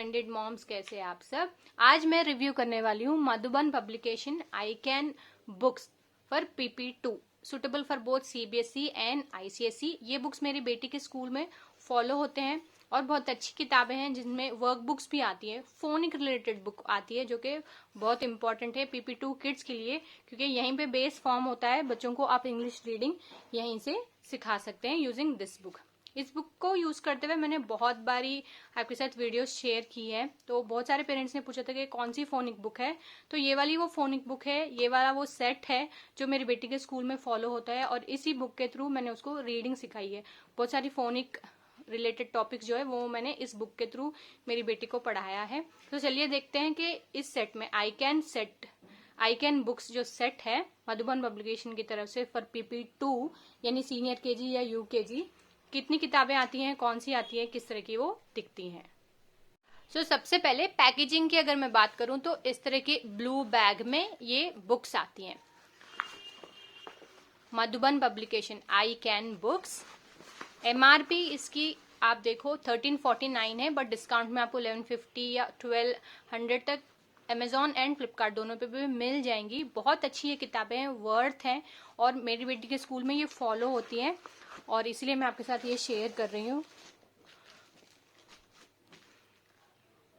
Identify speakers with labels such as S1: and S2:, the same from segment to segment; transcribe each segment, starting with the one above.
S1: Splendid moms, कैसे आप सब। आज मैं रिव्यू करने वाली हूँ Madhuban publication I can books for PP2 suitable for both CBSE and ICSE। ये बुक्स मेरी बेटी के स्कूल में फॉलो होते हैं और बहुत अच्छी किताबें हैं जिनमें वर्क बुक्स भी आती है, फोनिक रिलेटेड बुक आती है जो कि बहुत इंपॉर्टेंट है PP2 किड्स के लिए, क्योंकि यहीं पे बेस फॉर्म होता है। बच्चों को आप इंग्लिश रीडिंग यहीं से सिखा सकते हैं यूजिंग दिस बुक। इस बुक को यूज करते हुए मैंने बहुत बारी आपके साथ वीडियोस शेयर की है, तो बहुत सारे पेरेंट्स ने पूछा था कि कौन सी फोनिक बुक है। तो ये वाली वो फोनिक बुक है, ये वाला वो सेट है जो मेरी बेटी के स्कूल में फॉलो होता है और इसी बुक के थ्रू मैंने उसको रीडिंग सिखाई है। बहुत सारी फोनिक रिलेटेड टॉपिक्स जो है वो मैंने इस बुक के थ्रू मेरी बेटी को पढ़ाया है। तो चलिए देखते हैं कि इस सेट में आई कैन बुक्स जो सेट है मधुबन पब्लिकेशन की तरफ से फॉर PP2 यानी सीनियर KG या UKG कितनी किताबें आती हैं, कौन सी आती है, किस तरह की वो दिखती हैं। सबसे पहले पैकेजिंग की अगर मैं बात करूं तो इस तरह के ब्लू बैग में ये बुक्स आती हैं। Madhuban publication I can books. MRP इसकी आप देखो 1349 है, बट डिस्काउंट में आपको 1150 या 1200 तक Amazon एंड फ्लिपकार्ट दोनों पे भी मिल जाएंगी। बहुत अच्छी ये किताबें हैं, वर्थ हैं और मेरी बेटी के स्कूल में ये फॉलो होती हैं और इसलिए मैं आपके साथ ये शेयर कर रही हूँ।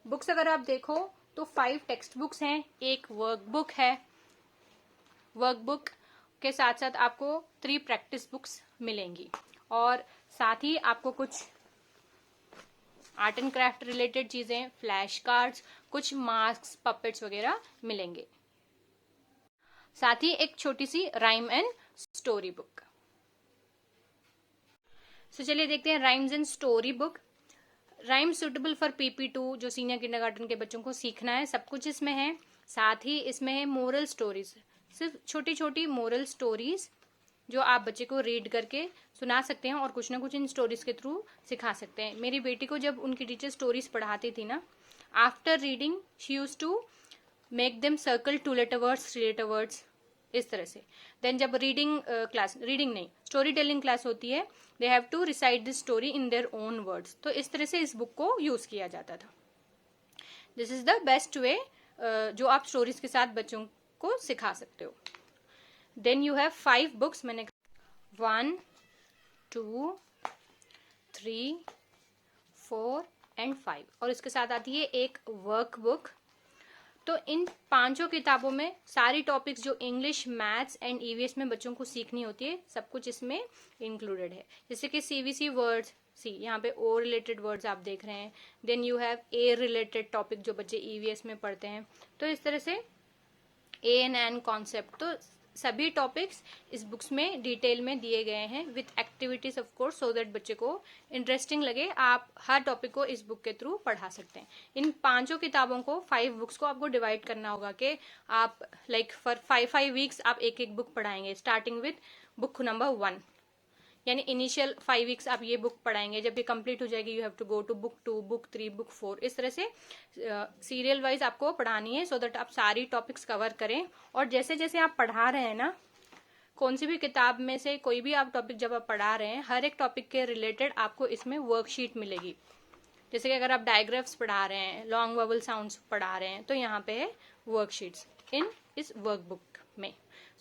S1: बुक्स अगर आप देखो तो 5 टेक्स्ट बुक्स हैं, एक वर्कबुक है। वर्कबुक के साथ साथ आपको 3 प्रैक्टिस बुक्स मिलेंगी और साथ ही आपको कुछ आर्ट एंड क्राफ्ट रिलेटेड चीजें, फ्लैश कार्ड्स, कुछ मास्क, पपेट्स वगैरह मिलेंगे। साथ ही एक छोटी सी राइम एंड स्टोरी बुक। चलिए देखते हैं rhymes and story book. Rhyme suitable for PP2 जो सीनियर किंडरगार्टन के बच्चों को सीखना है, सब कुछ इसमें है। साथ ही इसमें है मोरल स्टोरीज, सिर्फ छोटी छोटी मोरल स्टोरीज जो आप बच्चे को रीड करके सुना सकते हैं और कुछ ना कुछ इन स्टोरीज के थ्रू सिखा सकते हैं। मेरी बेटी को जब उनकी टीचर स्टोरीज पढ़ाती थी ना, after reading she used to make them circle 2 letter words, 3 letter words, इस तरह से। देन जब रीडिंग नहीं, स्टोरी टेलिंग क्लास होती है, they have to recite this story in their own words. तो इस तरह से इस बुक को यूज किया जाता था। This is the best way जो आप स्टोरीज के साथ बच्चों को सिखा सकते हो। देन यू हैव 5 बुक्स, मैंने 1, 2, 3, 4 एंड 5 और इसके साथ आती है एक वर्कबुक। तो इन 5 किताबों में सारी टॉपिक्स जो इंग्लिश, मैथ्स एंड EVS में बच्चों को सीखनी होती है, सब कुछ इसमें इंक्लूडेड है। जैसे कि CVC वर्ड्स, यहाँ पे O रिलेटेड वर्ड्स आप देख रहे हैं। Then you have A related topic जो बच्चे EVS में पढ़ते हैं। तो इस तरह से AN कॉन्सेप्ट, तो सभी टॉपिक्स इस बुक्स में डिटेल में दिए गए हैं with activities of course, so that बच्चे को इंटरेस्टिंग लगे। आप हर टॉपिक को इस बुक के थ्रू पढ़ा सकते हैं। इन 5 किताबों को, 5 बुक्स को आपको डिवाइड करना होगा कि आप लाइक फॉर 5 वीक्स आप एक बुक पढ़ाएंगे, स्टार्टिंग विथ बुक नंबर 1, यानी इनिशियल 5 वीक्स आप ये बुक पढ़ाएंगे। जब ये कंप्लीट हो जाएगी you have to go to book 2, book 3, book 4, इस तरह से सीरियल वाइज आपको पढ़ानी है, सो दैट आप सारी टॉपिक्स कवर करें। और जैसे जैसे आप पढ़ा रहे हैं ना, कौन सी भी किताब में से कोई भी आप टॉपिक जब आप पढ़ा रहे हैं, हर एक टॉपिक के रिलेटेड आपको इसमें वर्कशीट मिलेगी। जैसे कि अगर आप डायग्राफ्स पढ़ा रहे हैं, लॉन्ग वोवेल साउंड्स पढ़ा रहे हैं, तो यहाँ पे है वर्कशीट्स इन इस वर्कबुक में।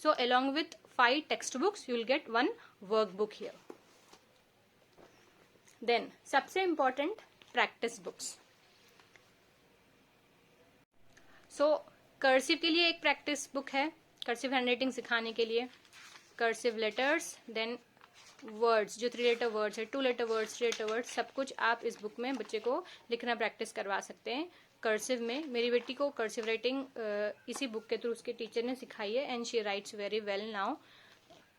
S1: So along with 5 textbooks you will get 1 workbook here. Then सबसे इंपॉर्टेंट प्रैक्टिस बुक्स। कर्सिव के लिए एक प्रैक्टिस बुक है, कर्सिव हैंडराइटिंग सिखाने के लिए। कर्सिव लेटर्स, देन वर्ड्स जो 3 लेटर वर्ड्स है, 2 लेटर वर्ड्स, 3 लेटर वर्ड्स, सब कुछ आप इस बुक में बच्चे को लिखना प्रैक्टिस करवा सकते हैं। कर्सिव में मेरी बेटी को कर्सिव राइटिंग इसी बुक के थ्रू उसके टीचर ने सिखाई है and she writes very well now.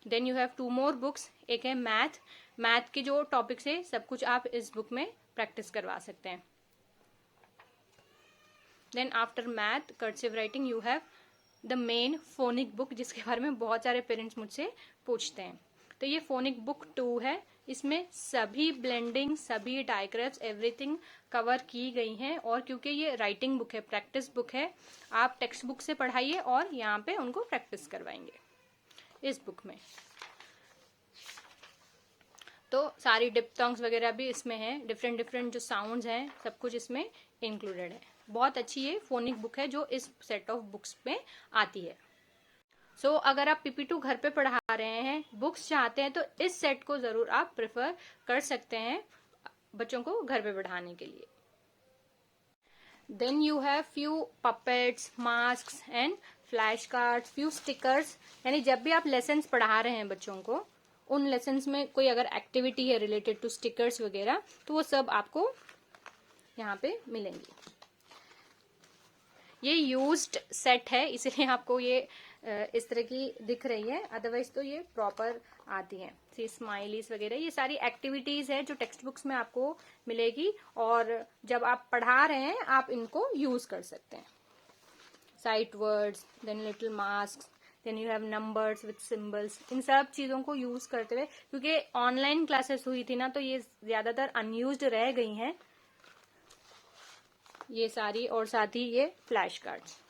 S1: Then you have 2 more books, एक है मैथ के जो टॉपिक्स है सब कुछ आप इस बुक में प्रैक्टिस करवा सकते हैं। Then after math cursive writing you have the main phonic book, जिसके बारे में बहुत सारे पेरेंट्स मुझसे पूछते हैं। तो ये फोनिक बुक 2 है, इसमें सभी ब्लेंडिंग, सभी डायग्राफ्स, एवरीथिंग कवर की गई हैं। और क्योंकि ये राइटिंग बुक है, प्रैक्टिस बुक है, आप टेक्स्ट बुक से पढ़ाइए और यहाँ पे उनको प्रैक्टिस करवाएंगे इस बुक में। तो सारी डिप्थोंग्स वगैरह भी इसमें है, डिफरेंट डिफरेंट जो साउंड्स हैं सब कुछ इसमें इंक्लूडेड है। बहुत अच्छी ये फोनिक बुक है जो इस सेट ऑफ बुक्स में आती है। सो अगर आप PP2 घर पे पढ़ा रहे हैं, बुक्स चाहते हैं, तो इस सेट को जरूर आप प्रेफर कर सकते हैं बच्चों को घर पे पढ़ाने के लिए। Then you have few puppets, masks and flash cards, few stickers, यानी जब भी आप लेसन्स पढ़ा रहे हैं बच्चों को, उन लेसन्स में कोई अगर एक्टिविटी है रिलेटेड टू स्टिकर्स वगैरह, तो वो सब आपको यहाँ पे मिलेंगी। ये यूज्ड सेट है इसलिए आपको ये इस तरह की दिख रही है, अदरवाइज तो ये प्रॉपर आती है। सी स्माइलीज वगैरह ये सारी एक्टिविटीज है जो टेक्स्ट बुक्स में आपको मिलेगी, और जब आप पढ़ा रहे हैं आप इनको यूज कर सकते हैं। Sight words, then little mask, then you have numbers with symbols, इन सब चीजों को यूज करते हुए, क्योंकि ऑनलाइन क्लासेस हुई थी ना, तो ये ज्यादातर अनयूज्ड रह गई हैं ये सारी, और साथ ही ये फ्लैश कार्ड्स,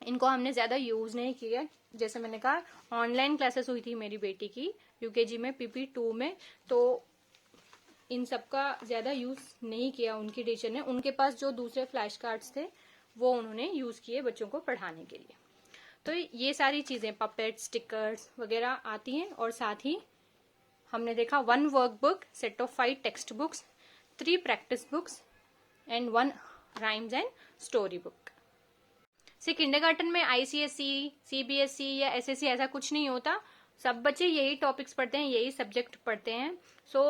S1: इनको हमने ज्यादा यूज नहीं किया। जैसे मैंने कहा ऑनलाइन क्लासेस हुई थी मेरी बेटी की UKG में PP2 में, तो इन सब का ज्यादा यूज नहीं किया उनकी टीचर ने। उनके पास जो दूसरे फ्लैश कार्ड्स थे वो उन्होंने यूज किए बच्चों को पढ़ाने के लिए। तो ये सारी चीजें पपेट, स्टिकर्स वगैरह आती हैं, और साथ ही हमने देखा 1 workbook, set of 5 text books, 3 practice books and 1 rhymes and story book. Kindergarten में ICSE, CBSE या SSE ऐसा कुछ नहीं होता, सब बच्चे यही टॉपिक्स पढ़ते हैं, यही सब्जेक्ट पढ़ते हैं। सो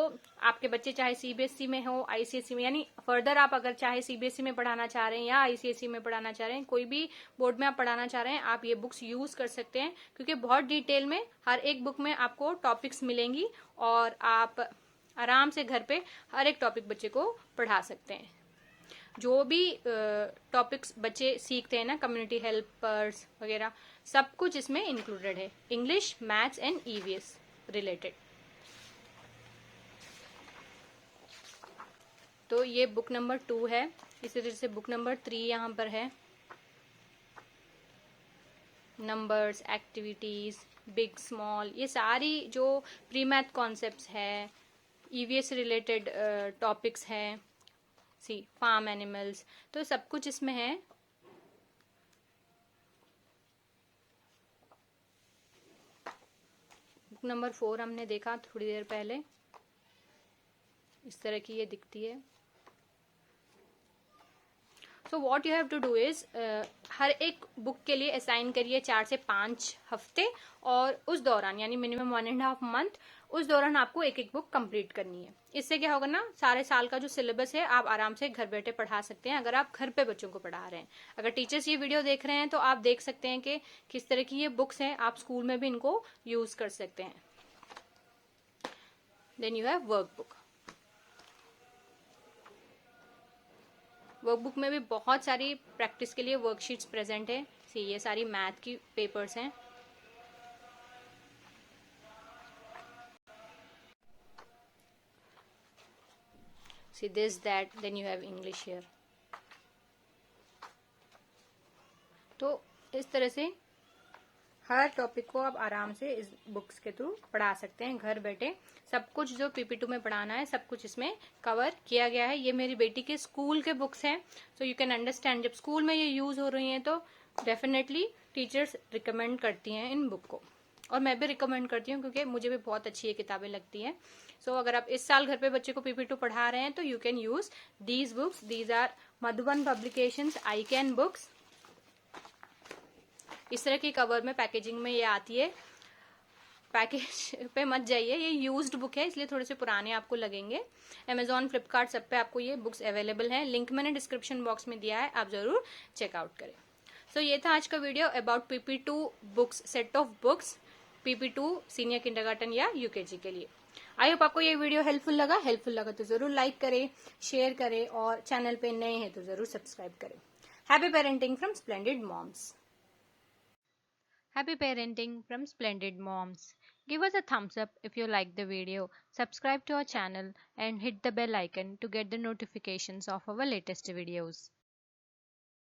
S1: आपके बच्चे चाहे CBSE में हो, ICSE में, यानी फर्दर आप अगर चाहे CBSE में पढ़ाना चाह रहे हैं या ICSE में पढ़ाना चाह रहे हैं, कोई भी बोर्ड में आप पढ़ाना चाह रहे हैं, आप ये बुक्स यूज कर सकते हैं, क्योंकि बहुत डिटेल में हर एक बुक में आपको टॉपिक्स मिलेंगी और आप आराम से घर पे हर एक टॉपिक बच्चे को पढ़ा सकते हैं। जो भी टॉपिक्स बच्चे सीखते हैं ना, कम्युनिटी हेल्पर्स वगैरह, सब कुछ इसमें इंक्लूडेड है, English, maths and EVS related. तो ये बुक नंबर 2 है। इसी तरह से बुक नंबर 3 यहाँ पर है, नंबर्स, एक्टिविटीज, बिग स्मॉल, ये सारी जो प्री मैथ कॉन्सेप्ट्स है, EVS रिलेटेड टॉपिक्स हैं, फार्म एनिमल्स, तो सब कुछ इसमें है। बुक नंबर 4 हमने देखा थोड़ी देर पहले, इस तरह की ये दिखती है। So what you have to do is, हर एक बुक के लिए असाइन करिए 4 से 5 हफ्ते, और उस दौरान यानी मिनिमम 1.5 मंथ, उस दौरान आपको एक एक बुक कंप्लीट करनी है। इससे क्या होगा ना, सारे साल का जो सिलेबस है आप आराम से घर बैठे पढ़ा सकते हैं, अगर आप घर पे बच्चों को पढ़ा रहे हैं। अगर टीचर्स ये वीडियो देख रहे हैं तो आप देख सकते हैं कि किस तरह की ये बुक्स हैं, आप स्कूल में भी इनको यूज कर सकते हैं। Then you have workbook. Workbook में भी बहुत सारी प्रैक्टिस के लिए वर्कशीट्स प्रेजेंट है। ये सारी मैथ की पेपर्स हैं। See this, that, then you have English here. तो इस तरह से हर टॉपिक को आप आराम से इस बुक्स के थ्रू पढ़ा सकते हैं घर बैठे। सब कुछ जो PP2 में पढ़ाना है सब कुछ इसमें कवर किया गया है। ये मेरी बेटी के स्कूल के बुक्स हैं, सो यू कैन अंडरस्टैंड जब स्कूल में ये यूज हो रही हैं तो डेफिनेटली टीचर्स रिकमेंड करती हैं इन बुक को, और मैं भी रिकमेंड करती हूँ क्योंकि मुझे भी बहुत अच्छी ये किताबें लगती हैं। सो अगर आप इस साल घर पे बच्चे को PP2 पढ़ा रहे हैं तो you can use these books. These are Madhuban publications I can books. इस तरह की कवर में पैकेजिंग में ये आती है। पैकेज पे मत जाइए, ये यूज्ड बुक है इसलिए थोड़े से पुराने आपको लगेंगे। Amazon, फ्लिपकार्ट सब पे आपको ये बुक्स अवेलेबल हैं। लिंक मैंने डिस्क्रिप्शन बॉक्स में दिया है, आप जरूर चेकआउट करें। सो ये था आज का video about PP2 books, set of books PP2 senior kindergarten या UKG के लिए। आई होप आपको ये वीडियो हेल्पफुल लगा तो जरूर लाइक करें, शेयर करें, और चैनल पे नए हैं तो जरूर सब्सक्राइब करें। Happy parenting from splendid moms. Happy parenting from Splendid Moms. Give us a thumbs up if you like the video, subscribe to our channel and hit the bell icon to get the notifications of our latest videos.